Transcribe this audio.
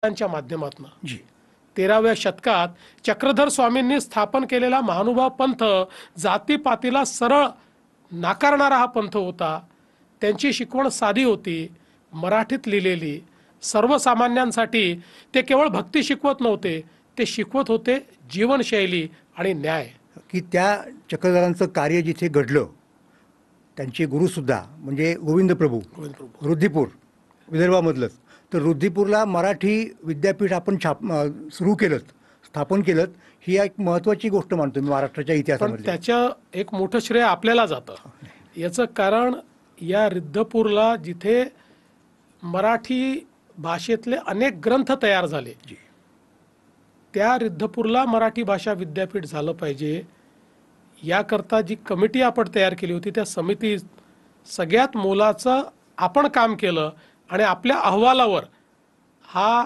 त्यांच्या माध्यमातून जी 13व्या शतकात चक्रधर स्वामींनी स्थापन केलेला महानुभाव पंथ जातीपातीला सरळ नाकारणारा हा पंथ होता। त्यांची शिकवण साधी होती, मराठीत लिहिलेली, सर्वसामान्यांसाठी। ते केवळ भक्ती शिकवत नव्हते, ते शिकवत होते जीवनशैली आणि न्याय। की त्या चक्रधरांचं कार्य जिथे घडलं, त्यांचे गुरुसुद्धा म्हणजे गोविंद प्रभू रुद्दीपूर विदर्भामधलंच, तर रुद्दीपूरला मराठी विद्यापीठ आपण सुरू केलं, स्थापन केलं, ही एक महत्त्वाची गोष्ट मानतो मी महाराष्ट्राच्या पण इतिहासामध्ये। त्याचं एक मोठं श्रेय आपल्याला जातं। याचं कारण या रिद्धपूरला जिथे मराठी भाषेतले अनेक ग्रंथ तयार झाले, त्या रिद्धपूरला मराठी भाषा विद्यापीठ झालं पाहिजे याकरता जी कमिटी आपण तयार केली होती, त्या समिती सगळ्यात मोलाचं आपण काम केलं आणि आपल्या अहवालावर हा